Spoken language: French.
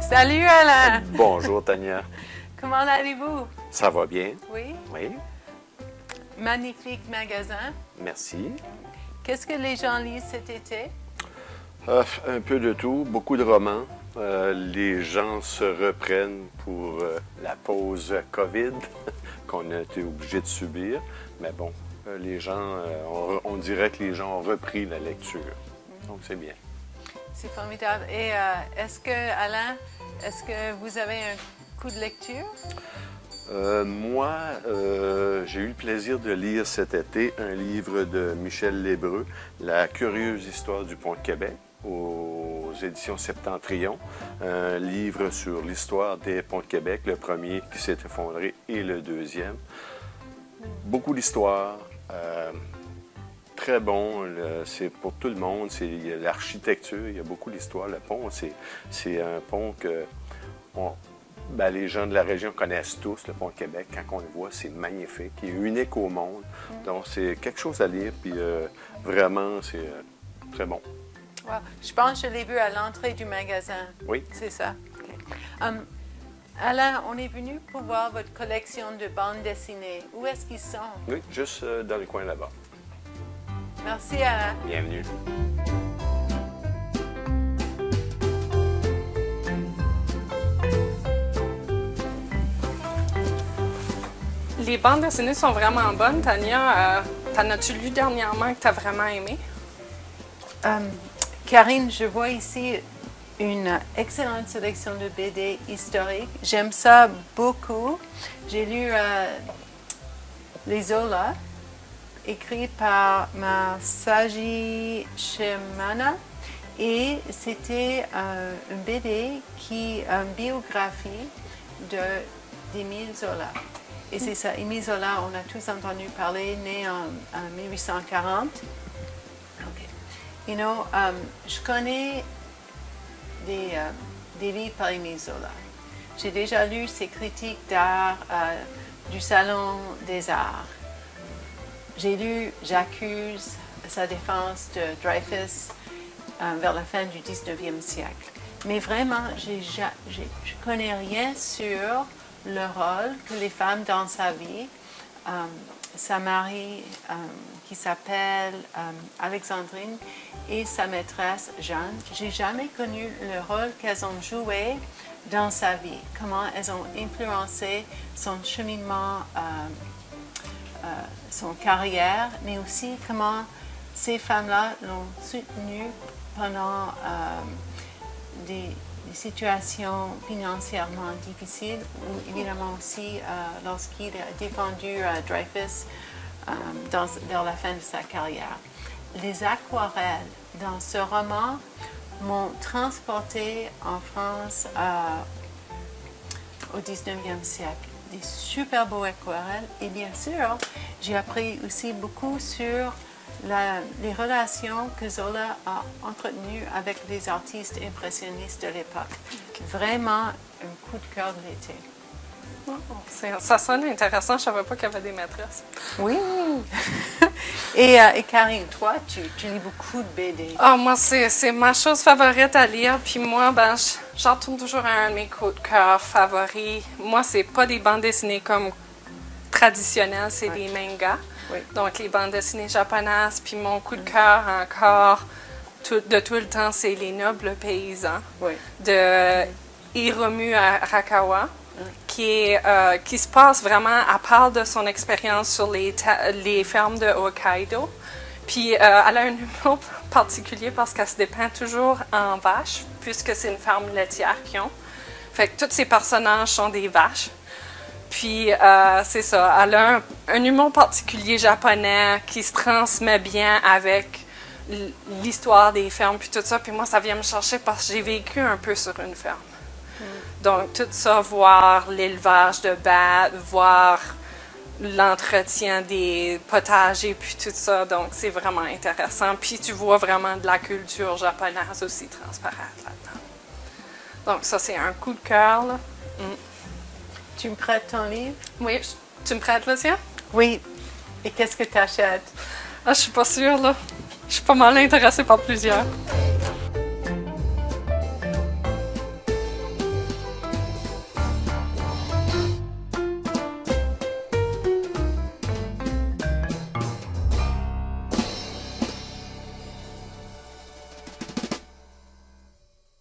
Salut Alain! Bonjour Tania. Comment allez-vous? Ça va bien? Oui? Oui. Magnifique magasin. Merci. Qu'est-ce que les gens lisent cet été? Un peu de tout, beaucoup de romans. Les gens se reprennent pour la pause COVID qu'on a été obligé de subir. Mais bon, les gens, on dirait que les gens ont repris la lecture. Donc c'est bien. C'est formidable. Et Alain, est-ce que vous avez un coup de lecture? Moi, j'ai eu le plaisir de lire cet été un livre de Michel Lébreux, La curieuse histoire du pont de Québec, aux éditions Septentrion. Un livre sur l'histoire des ponts de Québec, le premier qui s'est effondré et le deuxième. Beaucoup d'histoire, très bon, c'est pour tout le monde, il y a l'architecture, il y a beaucoup d'histoire. Le pont, c'est un pont que les gens de la région connaissent tous, le pont de Québec. Quand on le voit, c'est magnifique, il est unique au monde. Donc, c'est quelque chose à lire, puis vraiment, c'est très bon. Wow. Je pense que je l'ai vu à l'entrée du magasin. Oui. C'est ça. Okay. Alain, on est venu pour voir votre collection de bandes dessinées. Où est-ce qu'ils sont? Oui, juste dans le coin là-bas. Merci, Alain. Bienvenue. Les bandes dessinées sont vraiment bonnes. Tania, t'en as-tu lu dernièrement que t'as vraiment aimé? Karine, je vois ici une excellente sélection de BD historiques. J'aime ça beaucoup. J'ai lu Les Zola, écrit par Masashi Shimada. Et c'était une BD une biographie d'Émile Zola. Et c'est ça, Émile Zola, on a tous entendu parler, né en 1840. Okay. Je connais des livres par Émile Zola. J'ai déjà lu ses critiques d'art du Salon des Arts. J'ai lu J'accuse, sa défense de Dreyfus vers la fin du 19e siècle. Mais vraiment, je ne connais rien sur le rôle que les femmes dans sa vie, sa mari qui s'appelle Alexandrine et sa maîtresse Jeanne, j'ai jamais connu le rôle qu'elles ont joué dans sa vie, comment elles ont influencé son cheminement, son carrière, mais aussi comment ces femmes-là l'ont soutenu pendant des situations financièrement difficiles, ou évidemment aussi lorsqu'il a défendu Dreyfus vers la fin de sa carrière. Les aquarelles dans ce roman m'ont transporté en France au 19e siècle. Des super beaux aquarelles et bien sûr, j'ai appris aussi beaucoup sur les relations que Zola a entretenues avec les artistes impressionnistes de l'époque. Vraiment un coup de cœur de l'été. Ça sonne intéressant, je ne savais pas qu'il y avait des maîtresses. Oui. Et Karine, toi, tu lis beaucoup de BD. Moi, c'est ma chose favorite à lire. Puis moi, j'en retourne toujours à un de mes coups de cœur favoris. Moi, c'est pas des bandes dessinées comme traditionnelles, c'est des mangas. Oui. Donc, les bandes dessinées japonaises. Puis mon coup de cœur encore de tout le temps, c'est Les Nobles Paysans de Hiromu Arakawa. Qui se passe vraiment, elle parle de son expérience sur les fermes de Hokkaido. Puis elle a un humour particulier parce qu'elle se dépeint toujours en vache, puisque c'est une ferme laitière qu'ils ont. Fait que tous ses personnages sont des vaches. Puis c'est ça, elle a un humour particulier japonais qui se transmet bien avec l'histoire des fermes puis tout ça. Puis moi, ça vient me chercher parce que j'ai vécu un peu sur une ferme. Donc, tout ça, voir l'élevage de bêtes, voir l'entretien des potagers, puis tout ça. Donc, c'est vraiment intéressant. Puis, tu vois vraiment de la culture japonaise aussi transparente là-dedans. Donc, ça, c'est un coup de cœur, là. Tu me prêtes ton livre? Oui. Tu me prêtes le tien? Oui. Et qu'est-ce que tu achètes? Je suis pas sûre, là. Je suis pas mal intéressée par plusieurs.